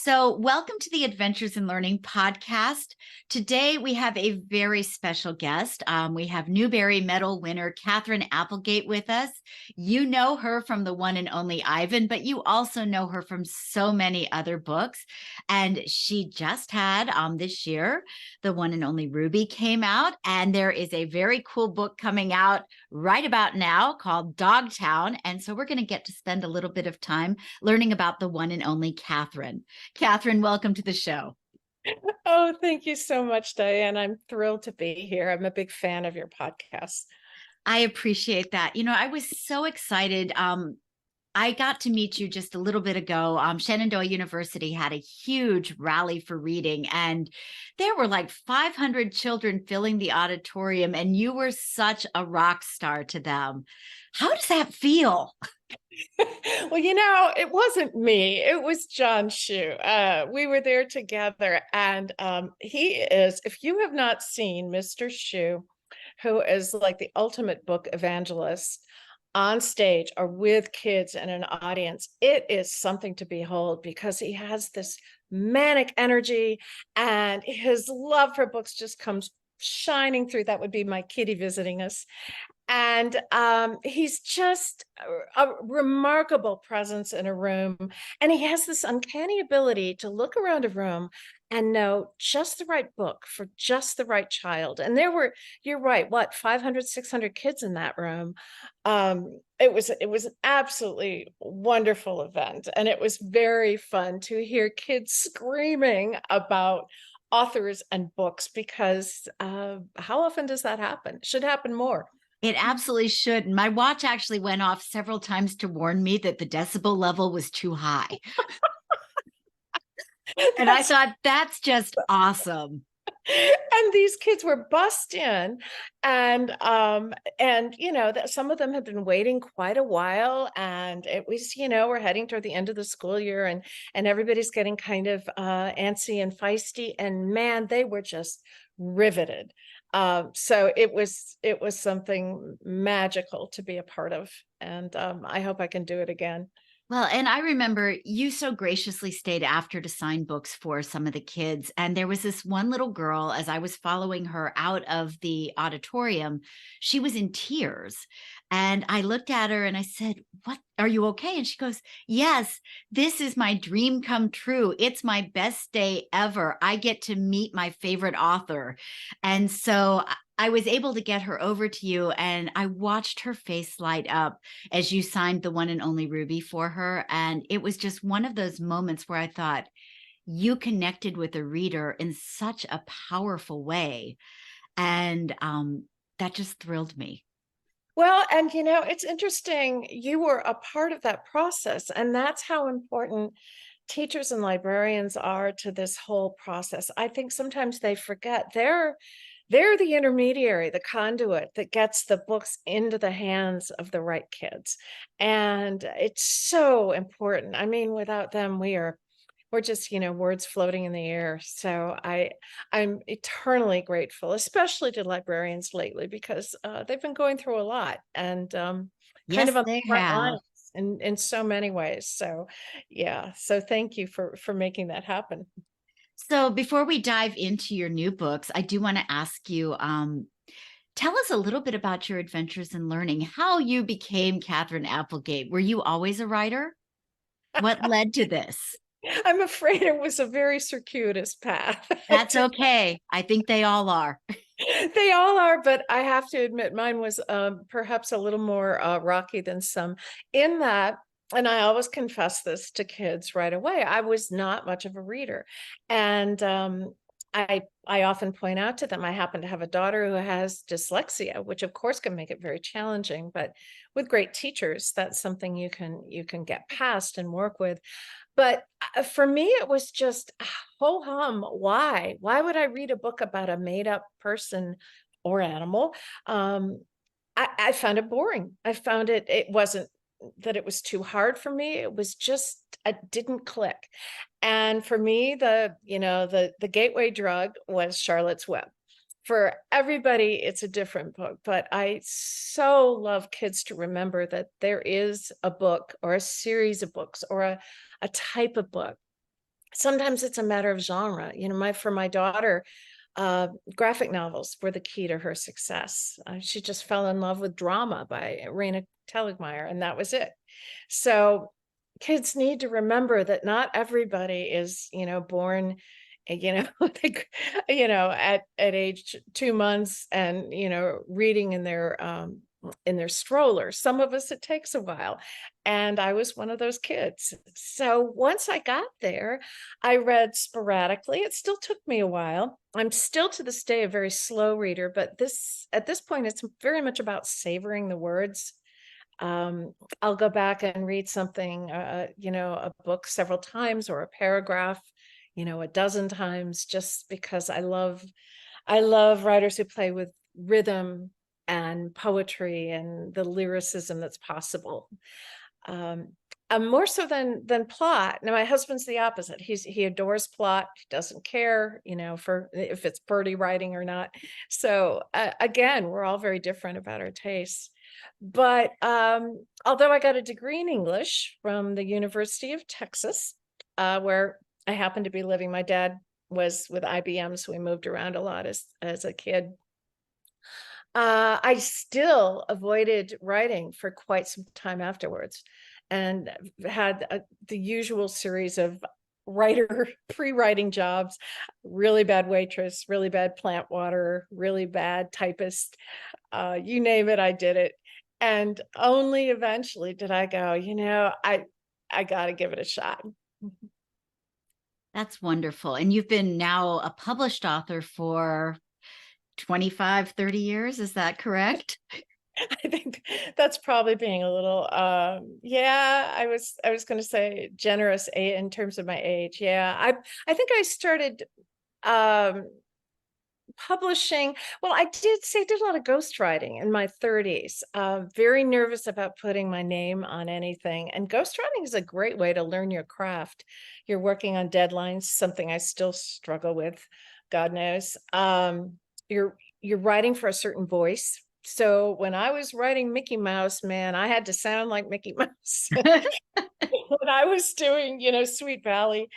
So, welcome to the Adventures in Learning podcast. Today, we have a very special guest. We have Newbery Medal winner Katherine Applegate with us. You know her from the one and only Ivan, but you also know her from so many other books. And she just had this year, the one and only Ruby came out, and there is a very cool book coming out right about now called Dogtown. And so, we're going to get to spend a little bit of time learning about the one and only Katherine. Katherine, welcome to the show. Oh, thank you so much, Diane. I'm thrilled to be here. I'm a big fan of your podcast. I appreciate that. I was so excited. I got to meet you just a little bit ago. Shenandoah University had a huge rally for reading, and there were like 500 children filling the auditorium, and you were such a rock star to them. How does that feel? Well, it wasn't me. It was John Shu. We were there together, and he is, if you have not seen Mr. Shu, who is like the ultimate book evangelist on stage or with kids and an audience, it is something to behold because he has this manic energy and his love for books just comes shining through. That would be my kitty visiting us. And he's just a remarkable presence in a room. And he has this uncanny ability to look around a room and know just the right book for just the right child. And there were, you're right, 500, 600 kids in that room. It was an absolutely wonderful event. And it was very fun to hear kids screaming about authors and books because how often does that happen? It should happen more. It absolutely should. My watch actually went off several times to warn me that the decibel level was too high. And I thought, that's just awesome. And these kids were bussed in, and that some of them had been waiting quite a while, and it was, we're heading toward the end of the school year, and everybody's getting kind of antsy and feisty, and man, they were just riveted. So it was something magical to be a part of, and I hope I can do it again. Well, and I remember you so graciously stayed after to sign books for some of the kids. And there was this one little girl, as I was following her out of the auditorium, she was in tears. And I looked at her and I said, "What? Are you okay?" And she goes, "Yes, this is my dream come true. It's my best day ever. I get to meet my favorite author." And so I was able to get her over to you, and I watched her face light up as you signed the one and only Ruby for her. And it was just one of those moments where I thought, you connected with a reader in such a powerful way. And that just thrilled me. Well, and it's interesting. You were a part of that process, and that's how important teachers and librarians are to this whole process. I think sometimes they forget they're the intermediary, the conduit that gets the books into the hands of the right kids. And it's so important. I mean, without them, we're just, words floating in the air. So I'm eternally grateful, especially to librarians lately, because they've been going through a lot and kind Yes, of on they the front have. lines in so many ways. So yeah. So thank you for making that happen. So before we dive into your new books, I do want to ask you, tell us a little bit about your adventures in learning, how you became Katherine Applegate. Were you always a writer? What led to this? I'm afraid it was a very circuitous path. That's okay. I think they all are. They all are, but I have to admit mine was perhaps a little more rocky than some in that, and I always confess this to kids right away, I was not much of a reader. And I often point out to them, I happen to have a daughter who has dyslexia, which of course can make it very challenging, but with great teachers, that's something you can get past and work with. But for me, it was just ho hum. Why? Why would I read a book about a made up person or animal? I found it boring. I found it wasn't that it was too hard for me. It was just it didn't click. And for me, the gateway drug was Charlotte's Web. For everybody, it's a different book, but I so love kids to remember that there is a book or a series of books or a type of book Sometimes it's a matter of genre. For my daughter, uh, graphic novels were the key to her success. She just fell in love with drama by Raina Telgemeier, and that was it. So kids need to remember that not everybody is, born, like, at age 2 months and, reading in their stroller. Some of us, it takes a while. And I was one of those kids. So once I got there, I read sporadically. It still took me a while. I'm still to this day a very slow reader, but at this point, it's very much about savoring the words. I'll go back and read something, a book several times, or a paragraph, a dozen times, just because I love writers who play with rhythm and poetry and the lyricism that's possible. Um, More so than plot. Now, my husband's the opposite. He adores plot. He doesn't care, for if it's Birdie writing or not. So again, we're all very different about our tastes. But although I got a degree in English from the University of Texas, where I happened to be living, my dad was with IBM, so we moved around a lot as a kid. I still avoided writing for quite some time afterwards, and had the usual series of writer pre-writing jobs, really bad waitress, really bad plant water, really bad typist, you name it, I did it. And only eventually did I go, I got to give it a shot. That's wonderful. And you've been now a published author for 25, 30 years. Is that correct? I think that's probably being a little, yeah, I was going to say generous in terms of my age. Yeah, I think I started um publishing. Well, I did a lot of ghostwriting in my 30s. Very nervous about putting my name on anything. And ghostwriting is a great way to learn your craft. You're working on deadlines, something I still struggle with, God knows. You're writing for a certain voice. So when I was writing Mickey Mouse, man, I had to sound like Mickey Mouse. When I was doing, Sweet Valley,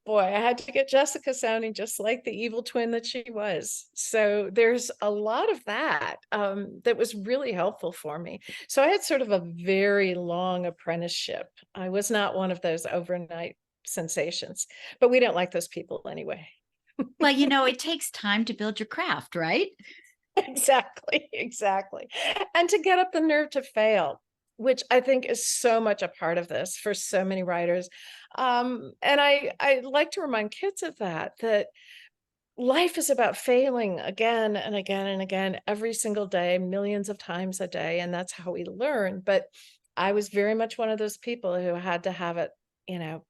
boy, I had to get Jessica sounding just like the evil twin that she was. So there's a lot of that that was really helpful for me. So I had sort of a very long apprenticeship. I was not one of those overnight sensations, but we don't like those people anyway. Well, it takes time to build your craft, right? Exactly, exactly. And to get up the nerve to fail, which I think is so much a part of this for so many writers. And I like to remind kids of that life is about failing again and again and again every single day, millions of times a day, and that's how we learn. But I was very much one of those people who had to have it,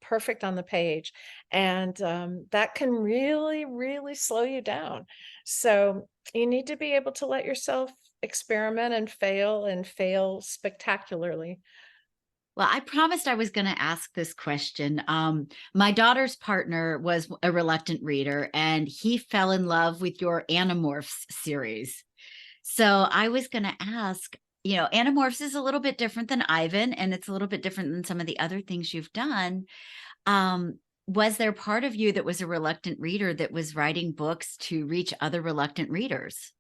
perfect on the page, and that can really, really slow you down. So you need to be able to let yourself experiment and fail spectacularly. Well, I promised I was going to ask this question. My daughter's partner was a reluctant reader, and he fell in love with your Animorphs series. So I was going to ask, Animorphs is a little bit different than Ivan, and it's a little bit different than some of the other things you've done. Was there part of you that was a reluctant reader that was writing books to reach other reluctant readers?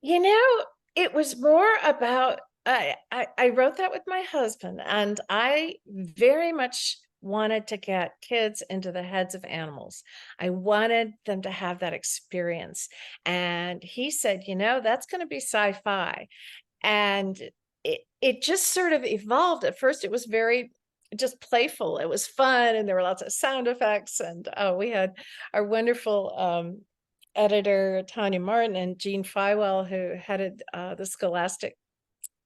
You know, it was more about I wrote that with my husband, and I very much wanted to get kids into the heads of animals. I wanted them to have that experience. And he said, that's going to be sci-fi. And it just sort of evolved. At first, it was very just playful. It was fun, and there were lots of sound effects. And we had our wonderful editor Tanya Martin and Jean Fywell, who headed the Scholastic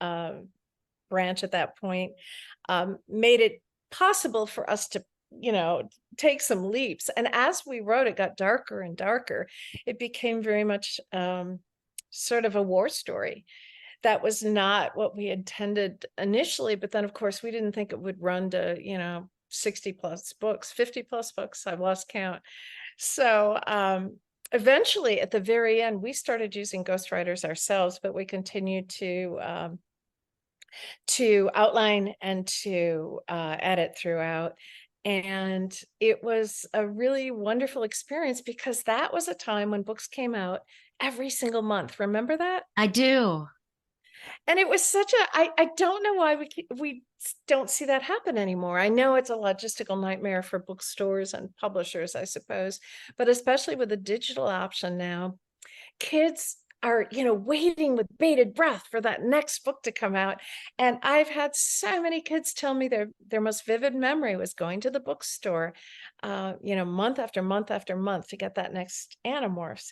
uh, branch at that point, made it possible for us to, take some leaps. And as we wrote, it got darker and darker. It became very much sort of a war story. That was not what we intended initially, but then of course we didn't think it would run to 60 plus books, 50 plus books. I've lost count. So eventually, at the very end, we started using ghostwriters ourselves, but we continued to outline and to edit throughout. And it was a really wonderful experience because that was a time when books came out every single month. Remember that? I do. And it was such a I don't know why we don't see that happen anymore. I know it's a logistical nightmare for bookstores and publishers, I suppose, but especially with the digital option now, kids are, waiting with bated breath for that next book to come out. And I've had so many kids tell me their most vivid memory was going to the bookstore, month after month after month to get that next Animorphs.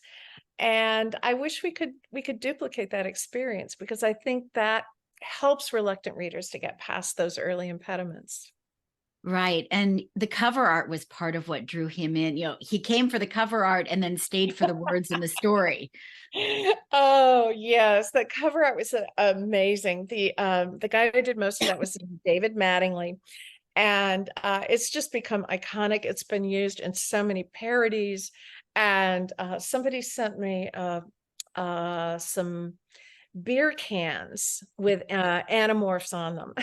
And I wish we could duplicate that experience because I think that helps reluctant readers to get past those early impediments. Right. And the cover art was part of what drew him in. He came for the cover art and then stayed for the words in the story. Oh, yes, the cover art was amazing. The guy who did most of that was David Mattingly, and it's just become iconic. It's been used in so many parodies, and somebody sent me some beer cans with Animorphs on them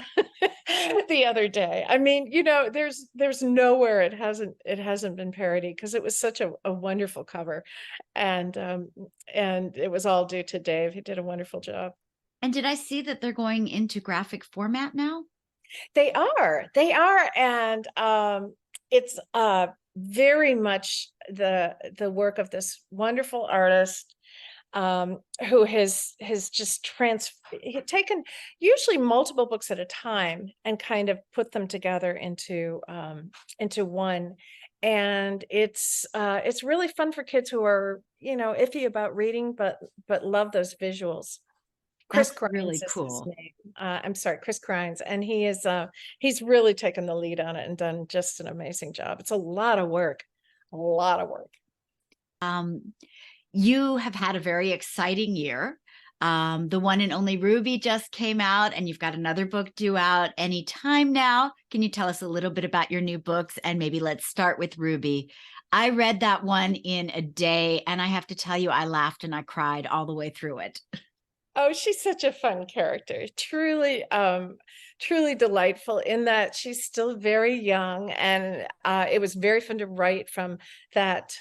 the other day. I mean, there's nowhere it hasn't been parodied because it was such a wonderful cover, and it was all due to Dave. He did a wonderful job. And did I see that they're going into graphic format now? They are, and it's very much the work of this wonderful artist who has just taken usually multiple books at a time and kind of put them together into one. And it's really fun for kids who are, iffy about reading, but love those visuals. Chris That's Krynes really is his cool. name. I'm sorry, Chris Krynes, and he's really taken the lead on it and done just an amazing job. It's a lot of work, a lot of work. Um, you have had a very exciting year. The one and only Ruby just came out, and you've got another book due out anytime now. Can you tell us a little bit about your new books? And maybe let's start with Ruby. I read that one in a day, and I have to tell you, I laughed and I cried all the way through it. Oh, she's such a fun character. Truly delightful in that she's still very young, and it was very fun to write from that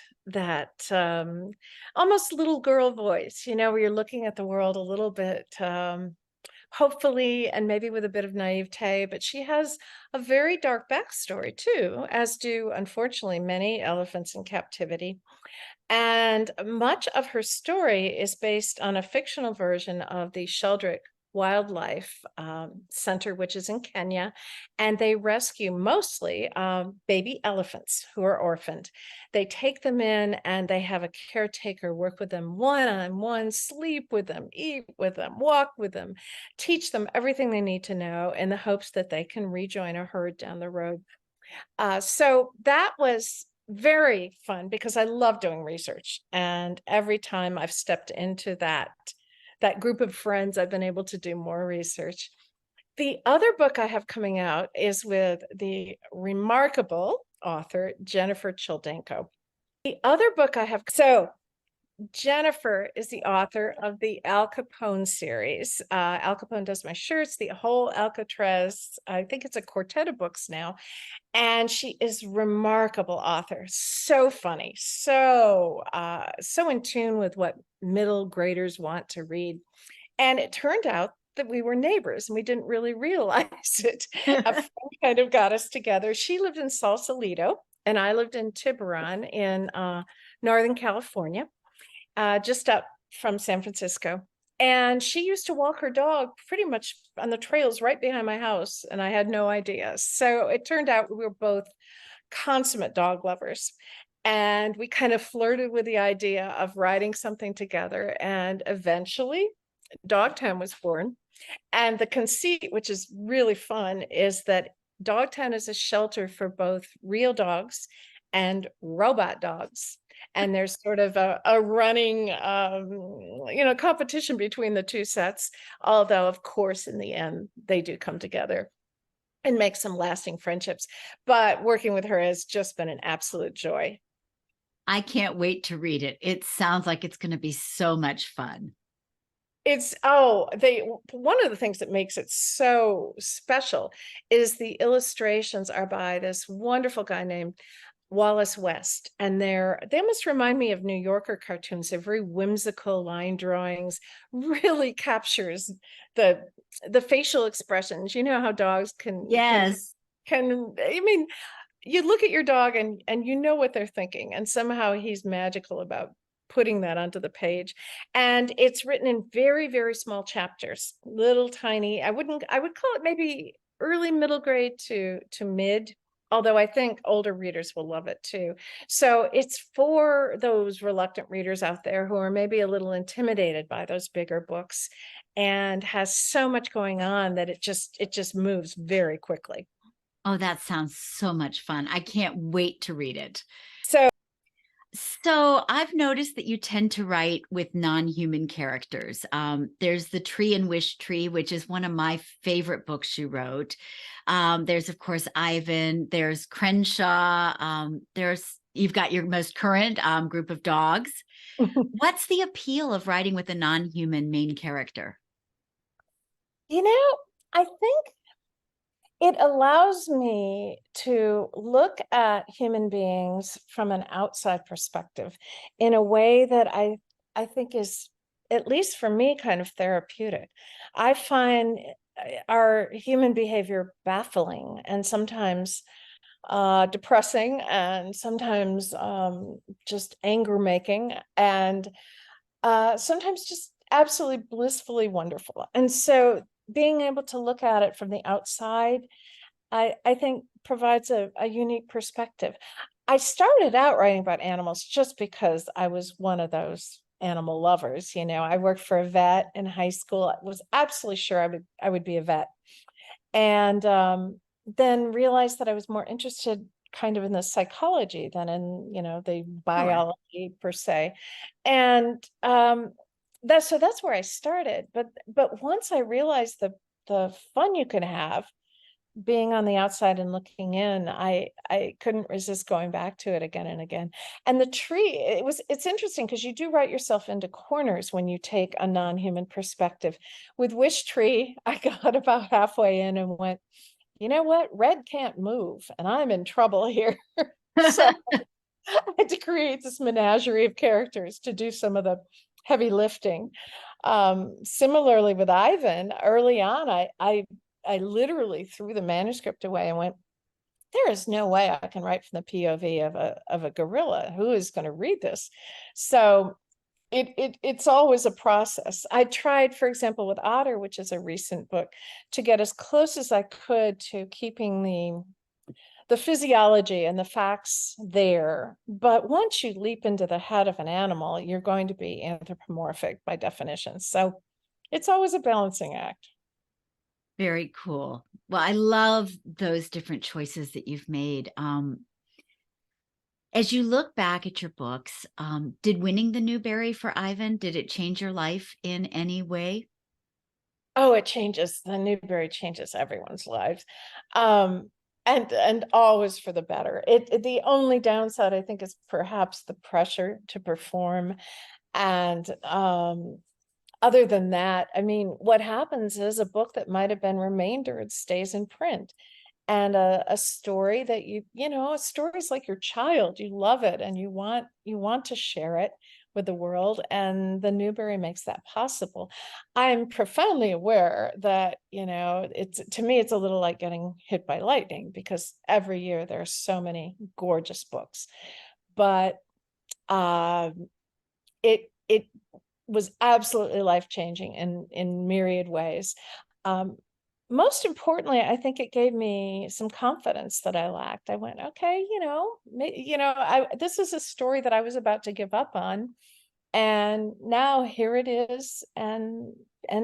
almost little girl voice, where you're looking at the world a little bit hopefully and maybe with a bit of naivete, but she has a very dark backstory too, as do unfortunately many elephants in captivity. And much of her story is based on a fictional version of the Sheldrick Wildlife Center, which is in Kenya. And they rescue mostly baby elephants who are orphaned. They take them in and they have a caretaker work with them one on one, sleep with them, eat with them, walk with them, teach them everything they need to know in the hopes that they can rejoin a herd down the road. So that was very fun because I love doing research. And every time I've stepped into that group of friends, I've been able to do more research. The other book I have coming out is with the remarkable author, Jennifer Choldenko. The other book I have, so Jennifer is the author of the Al Capone series. Al Capone does my shirts, the whole Alcatraz. I think it's a quartet of books now. And she is remarkable author, so funny, so in tune with what middle graders want to read. And it turned out that we were neighbors and we didn't really realize it. A friend kind of got us together. She lived in Sausalito and I lived in Tiburon in Northern California, just up from San Francisco. And she used to walk her dog pretty much on the trails right behind my house, and I had no idea. So it turned out we were both consummate dog lovers. And we kind of flirted with the idea of writing something together. And eventually, Dogtown was born. And the conceit, which is really fun, is that Dogtown is a shelter for both real dogs and robot dogs. And there's sort of a running, competition between the two sets. Although, of course, in the end, they do come together and make some lasting friendships. But working with her has just been an absolute joy. I can't wait to read it. It sounds like it's going to be so much fun. It's oh, they one of the things that makes it so special is the illustrations are by this wonderful guy named Wallace West, and they almost remind me of New Yorker cartoons. They're very whimsical line drawings, really captures the the facial expressions. You know how dogs Yes. can I mean, you look at your dog and you know what they're thinking, and somehow he's magical about putting that onto the page. And it's written in very, very small chapters, little tiny. I would call it maybe early middle grade to mid, although I think older readers will love it too. So it's for those reluctant readers out there who are maybe a little intimidated by those bigger books, and has so much going on that it just moves very quickly. Oh, that sounds so much fun. I can't wait to read it. So So I've noticed that you tend to write with non-human characters. There's the Tree and Wish Tree, which is one of my favorite books you wrote. There's of course Ivan. There's Crenshaw. There's you've got your most current group of dogs. What's the appeal of writing with a non-human main character? you know, I think it allows me to look at human beings from an outside perspective in a way that I think is, at least for me, kind of therapeutic. I find our human behavior baffling and sometimes depressing, and sometimes just anger making, and sometimes just absolutely blissfully wonderful. And so being able to look at it from the outside, I think provides a unique perspective. I started out writing about animals just because I was one of those animal lovers. I worked for a vet in high school. I was absolutely sure I would be a vet. And then realized that I was more interested kind of in the psychology than in, the Sure. biology per se. And that's where I started. But once I realized the fun you can have being on the outside and looking in, I couldn't resist going back to it again and again. And the tree, it's interesting because you do write yourself into corners when you take a non-human perspective. With Wish Tree, I got about halfway in and went, you know what? Red can't move, and I'm in trouble here. So I had to create this menagerie of characters to do some of the heavy lifting. Similarly with Ivan, early on, I literally threw the manuscript away and went, there is no way I can write from the POV of a gorilla. Who is going to read this? So it's always a process. I tried, for example, with Otter, which is a recent book, to get as close as I could to keeping the physiology and the facts there. But once you leap into the head of an animal, you're going to be anthropomorphic by definition. So it's always a balancing act. Very cool. Well, I love those different choices that you've made. As you look back at your books, did winning the Newbery for Ivan, did it change your life in any way? Oh, it changes. The Newbery changes everyone's lives. And always for the better. The only downside, I think, is perhaps the pressure to perform. And other than that, I mean, what happens is a book that might have been remaindered stays in print. And a story that a story is like your child. You love it and you want to share it with the world. And the Newbery makes that possible. I'm profoundly aware that, to me, it's a little like getting hit by lightning because every year there are so many gorgeous books. But it was absolutely life-changing in myriad ways. Um, Most importantly, I think it gave me some confidence that I lacked. I went, okay, this is a story that I was about to give up on, and now here it is, and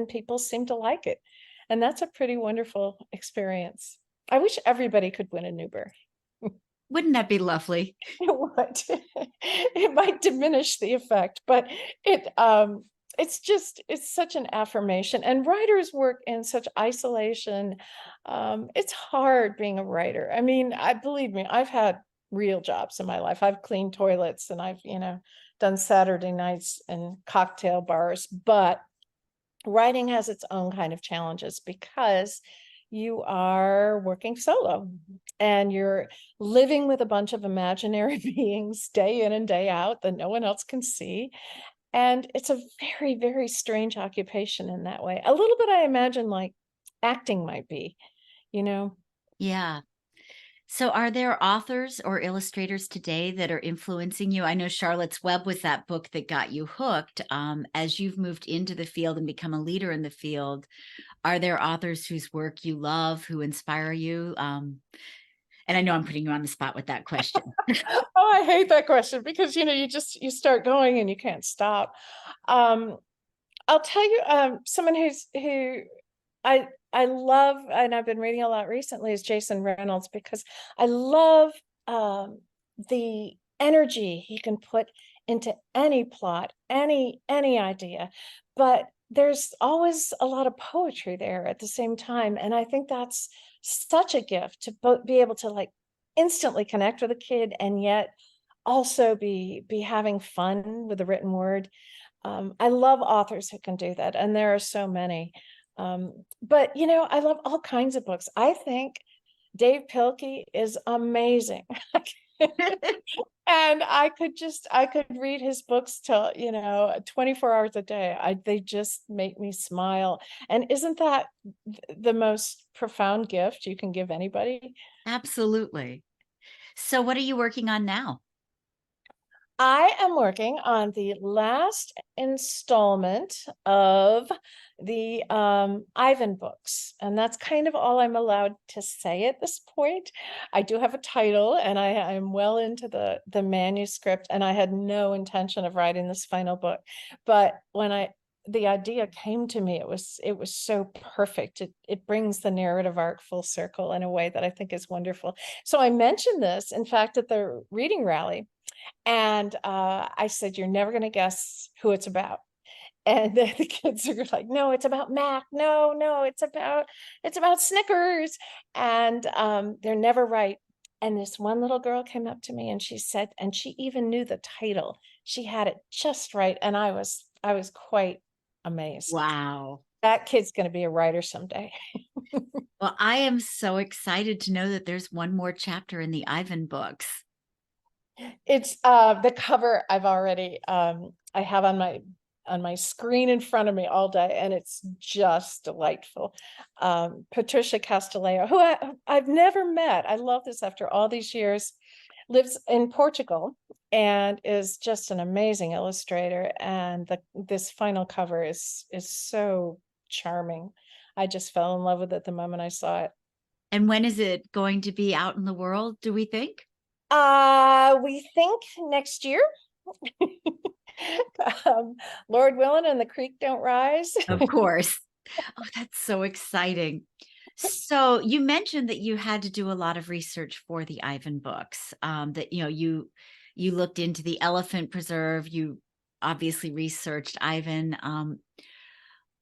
people seem to like it, and that's a pretty wonderful experience. I wish everybody could win a Newbery. Wouldn't that be lovely? It would. It might diminish the effect, but it's such an affirmation. And writers work in such isolation. It's hard being a writer. I mean, I believe me, I've had real jobs in my life. I've cleaned toilets and I've, done Saturday nights in cocktail bars, but writing has its own kind of challenges because you are working solo and you're living with a bunch of imaginary beings day in and day out that no one else can see. And it's a very, very strange occupation in that way. A little bit, I imagine, like acting might be, you know. Yeah. So are there authors or illustrators today that are influencing you? I know Charlotte's Web was that book that got you hooked. As you've moved into the field and become a leader in the field, are there authors whose work you love, who inspire you? And I know I'm putting you on the spot with that question. Oh, I hate that question because you start going and you can't stop. Um, I'll tell you, someone who I love, and I've been reading a lot recently, is Jason Reynolds, because I love the energy he can put into any plot, any idea. But there's always a lot of poetry there at the same time, and I think that's such a gift to both be able to like instantly connect with a kid and yet also be having fun with the written word. I love authors who can do that, and there are so many. But I love all kinds of books. I think Dave Pilkey is amazing. And I could read his books till, 24 hours a day. They just make me smile. And isn't that the most profound gift you can give anybody? Absolutely. So what are you working on now? I am working on the last installment of the Ivan books, and that's kind of all I'm allowed to say at this point. I do have a title, and I'm well into the manuscript, and I had no intention of writing this final book. But when the idea came to me, it was so perfect. It brings the narrative arc full circle in a way that I think is wonderful. So I mentioned this, in fact, at the reading rally. And I said, "You're never going to guess who it's about." And the kids are like, "No, it's about Mac. No, no, it's about Snickers." And they're never right. And this one little girl came up to me and she said, and she even knew the title. She had it just right. And I was quite amazed. Wow. That kid's going to be a writer someday. Well, I am so excited to know that there's one more chapter in the Ivan books. It's the cover I've already I have on my screen in front of me all day, and it's just delightful. Patricia Castileo, who I've never met. I love this after all these years, lives in Portugal and is just an amazing illustrator. And this final cover is so charming. I just fell in love with it the moment I saw it. And when is it going to be out in the world, do we think? We think next year. um, Lord willing, and the creek don't rise. Of course. Oh, that's so exciting. So you mentioned that you had to do a lot of research for the Ivan books. That you looked into the elephant preserve. You obviously researched Ivan.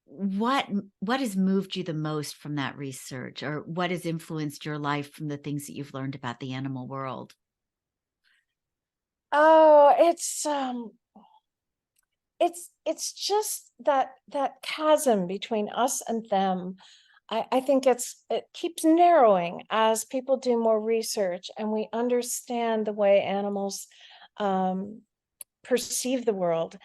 What what has moved you the most from that research, or what has influenced your life from the things that you've learned about the animal world? Oh, it's just that chasm between us and them. I think it keeps narrowing as people do more research and we understand the way animals um, perceive the world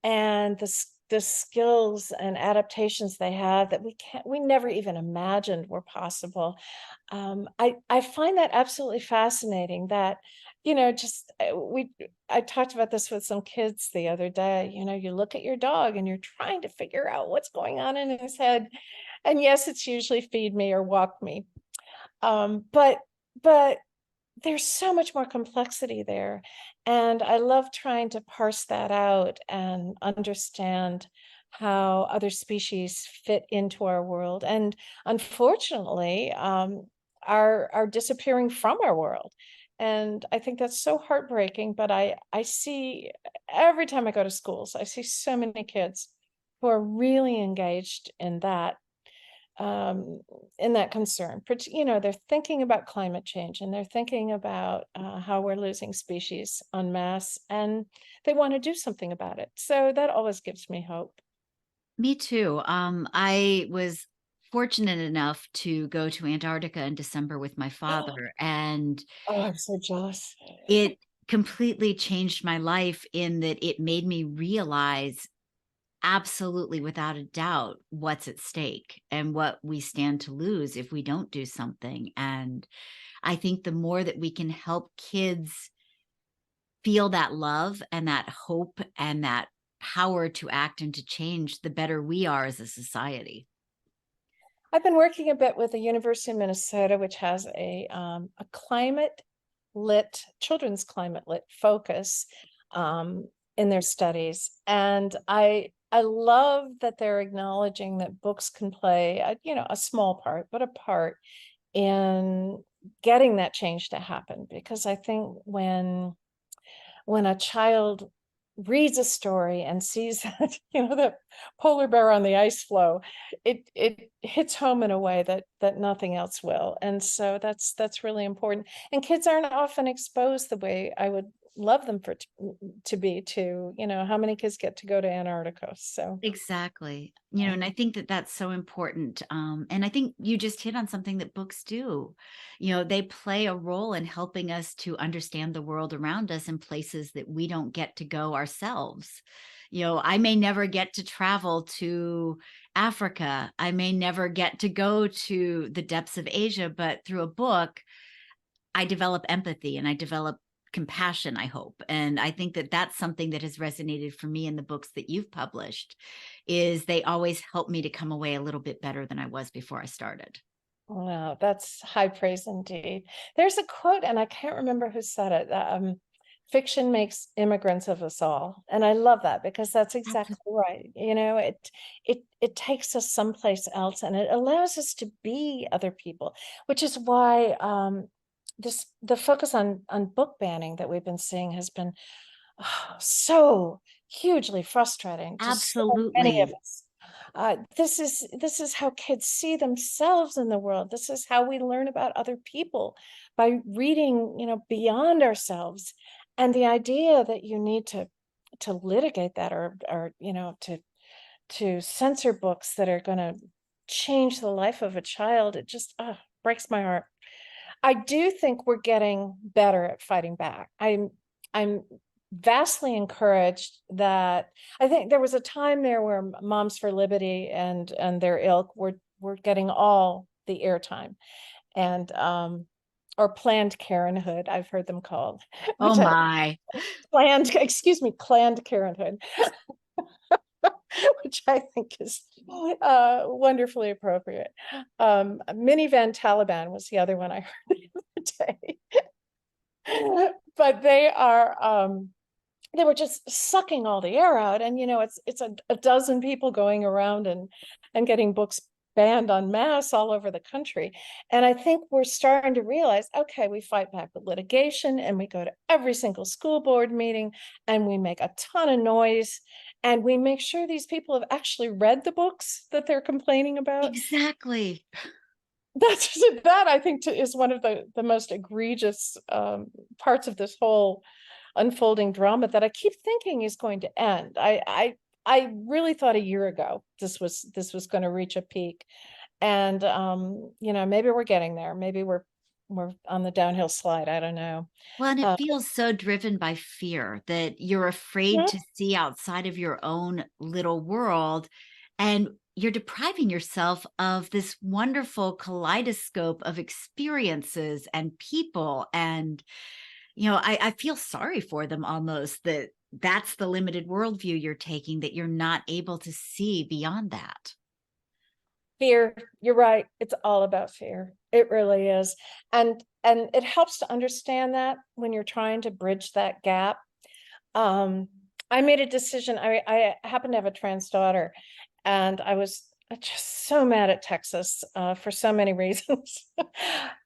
and the skills and adaptations they have that we never even imagined were possible. I find that absolutely fascinating that just I talked about this with some kids the other day. You look at your dog and you're trying to figure out what's going on in his head, and yes, it's usually feed me or walk me. But there's so much more complexity there. And I love trying to parse that out and understand how other species fit into our world. And unfortunately, are disappearing from our world. And I think that's so heartbreaking. But I see every time I go to schools, I see so many kids who are really engaged um, in that concern. They're thinking about climate change and they're thinking about how we're losing species en masse, and they want to do something about it. So that always gives me hope. Me too. I was fortunate enough to go to Antarctica in December with my father, and Oh, I'm so jealous. it completely changed my life in that it made me realize absolutely without a doubt what's at stake and what we stand to lose if we don't do something. And I think the more that we can help kids feel that love and that hope and that power to act and to change, the better we are as a society. I've been working a bit with the University of Minnesota, which has a climate lit, children's climate lit focus in their studies. And I love that they're acknowledging that books can play, a small part, but a part in getting that change to happen. Because I think when a child reads a story and sees that, that polar bear on the ice floe, it hits home in a way that nothing else will. And so that's really important. And kids aren't often exposed the way I would love them to be to, how many kids get to go to Antarctica. So Exactly. And I think that that's so important. And I think you just hit on something that books do. They play a role in helping us to understand the world around us in places that we don't get to go ourselves. I may never get to travel to Africa. I may never get to go to the depths of Asia, but through a book, I develop empathy and I develop compassion, I hope. And I think that that's something that has resonated for me in the books that you've published is they always help me to come away a little bit better than I was before I started. wow, that's high praise indeed. There's a quote, and I can't remember who said it. Fiction makes immigrants of us all, and I love that because that's exactly Absolutely. right. It takes us someplace else, and it allows us to be other people, which is why the focus on book banning that we've been seeing has been so hugely frustrating to so many of Absolutely. us. This is how kids see themselves in the world. This is how we learn about other people by reading, beyond ourselves. And the idea that you need to litigate that or to censor books that are going to change the life of a child, it just breaks my heart. I do think we're getting better at fighting back. I'm vastly encouraged that I think there was a time there where Moms for Liberty and their ilk were getting all the airtime and or Planned Parenthood, I've heard them called, Oh which I my. Planned Parenthood, which I think is wonderfully appropriate. Minivan Taliban was the other one I heard the other day. But they were just sucking all the air out. And it's a dozen people going around and getting books banned en masse all over the country. And I think we're starting to realize, okay, we fight back with litigation and we go to every single school board meeting and we make a ton of noise and we make sure these people have actually read the books that they're complaining about. Exactly. That I think is one of the most egregious parts of this whole unfolding drama that I keep thinking is going to end. I really thought a year ago this was going to reach a peak, and maybe we're getting there. Maybe we're on the downhill slide. I don't know. Well, and it Uh, feels so driven by fear that you're afraid yeah, to see outside of your own little world. And you're depriving yourself of this wonderful kaleidoscope of experiences and people. And, I feel sorry for them almost that that's the limited worldview you're taking, that you're not able to see beyond that. fear. You're right. It's all about fear. It really is, and it helps to understand that when you're trying to bridge that gap. I made a decision. I happen to have a trans daughter, and I was just so mad at Texas for so many reasons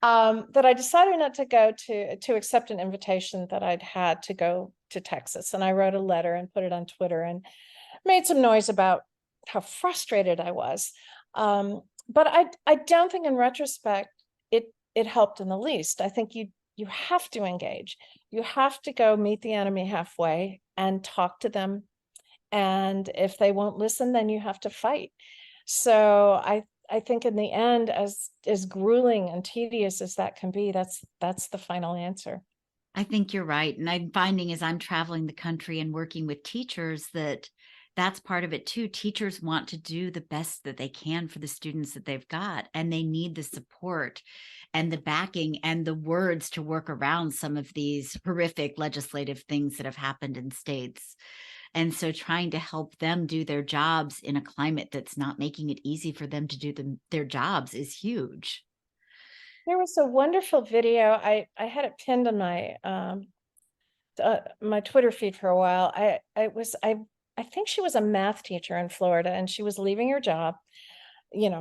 that I decided not to go to accept an invitation that I'd had to go to Texas. And I wrote a letter and put it on Twitter and made some noise about how frustrated I was. But I don't think in retrospect it helped in the least. I think you have to engage. You have to go meet the enemy halfway and talk to them And if they won't listen, then you have to fight. So I think in the end, as grueling and tedious as that can be, that's the final answer. I think you're right. And I'm finding as I'm traveling the country and working with teachers that that's part of it too. Teachers want to do the best that they can for the students that they've got, and they need the support and the backing and the words to work around some of these horrific legislative things that have happened in states. And so trying to help them do their jobs in a climate that's not making it easy for them to do their jobs is huge. There was a wonderful video. I had it pinned on my Twitter feed for a while. I think she was a math teacher in Florida, and she was leaving her job,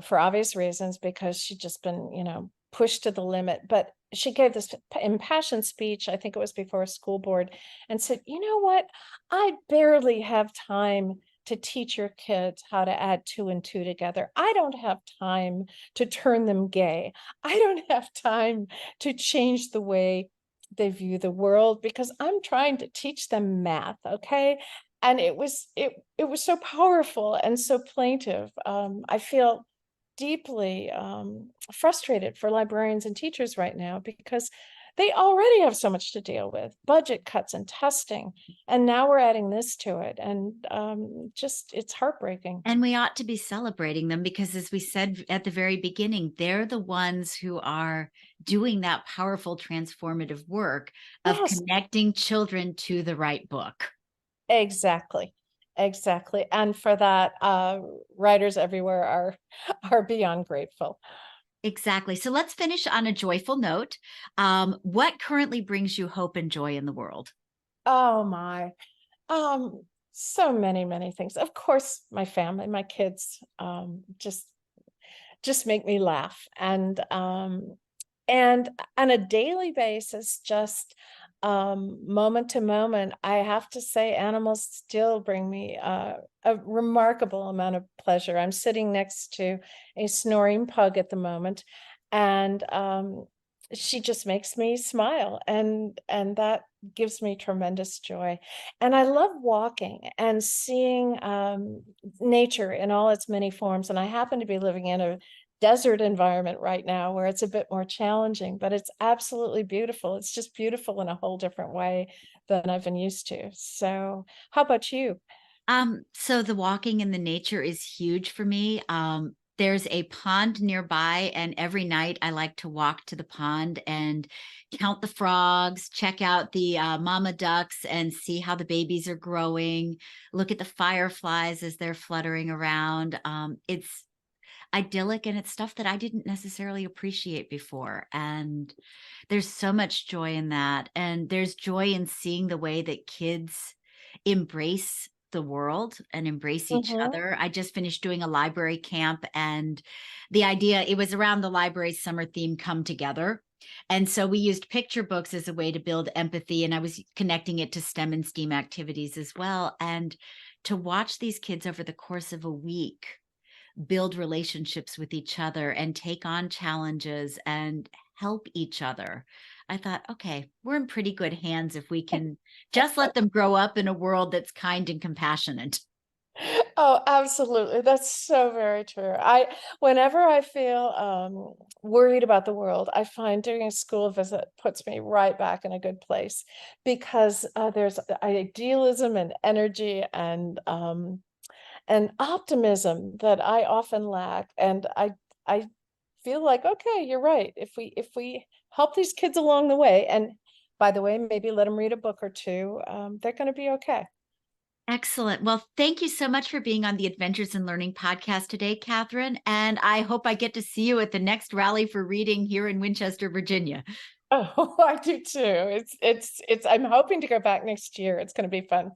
for obvious reasons because she'd just been, pushed to the limit. But she gave this impassioned speech, I think it was before a school board, and said, "You know what? I barely have time to teach your kids how to add two and two together. I don't have time to turn them gay. I don't have time to change the way they view the world because I'm trying to teach them math." Okay. And it was so powerful and so plaintive. I feel deeply frustrated for librarians and teachers right now because they already have so much to deal with, budget cuts and testing, and now we're adding this to it, and just it's heartbreaking. And we ought to be celebrating them because, as we said at the very beginning, they're the ones who are doing that powerful transformative work of Yes, connecting children to the right book. exactly. Exactly. And for that, writers everywhere are are beyond grateful. Exactly. So let's finish on a joyful note. What currently brings you hope and joy in the world? Oh my. Um, so many, many things. Of course, my family, my kids, just make me laugh. And on a daily basis, just moment to moment, I have to say animals still bring me a remarkable amount of pleasure. I'm sitting next to a snoring pug at the moment, and she just makes me smile, and that gives me tremendous joy. And I love walking and seeing nature in all its many forms. And I happen to be living in a desert environment right now where it's a bit more challenging, but it's absolutely beautiful. It's just beautiful in a whole different way than I've been used to. So, how about you? So the walking in the nature is huge for me. There's a pond nearby, and every night I like to walk to the pond and count the frogs, check out the mama ducks, and see how the babies are growing. Look at the fireflies as they're fluttering around. It's idyllic, and it's stuff that I didn't necessarily appreciate before. And there's so much joy in that. And there's joy in seeing the way that kids embrace the world and embrace each Mhm. other. I just finished doing a library camp, and the idea, it was around the library summer theme, Come Together. And so we used picture books as a way to build empathy, and I was connecting it to STEM and STEAM activities as well. And to watch these kids over the course of a week build relationships with each other and take on challenges and help each other. I thought, okay, we're in pretty good hands if we can just let them grow up in a world that's kind and compassionate. Oh, absolutely. That's so very true. Whenever I feel worried about the world, I find doing a school visit puts me right back in a good place because there's idealism and energy and optimism that I often lack. And I feel like, okay, you're right. If we help these kids along the way, and by the way, maybe let them read a book or two, they're going to be okay. Excellent. Well, thank you so much for being on the Adventures in Learning podcast today, Catherine. And I hope I get to see you at the next rally for reading here in Winchester, Virginia. Oh, I do too. I'm hoping to go back next year. It's going to be fun.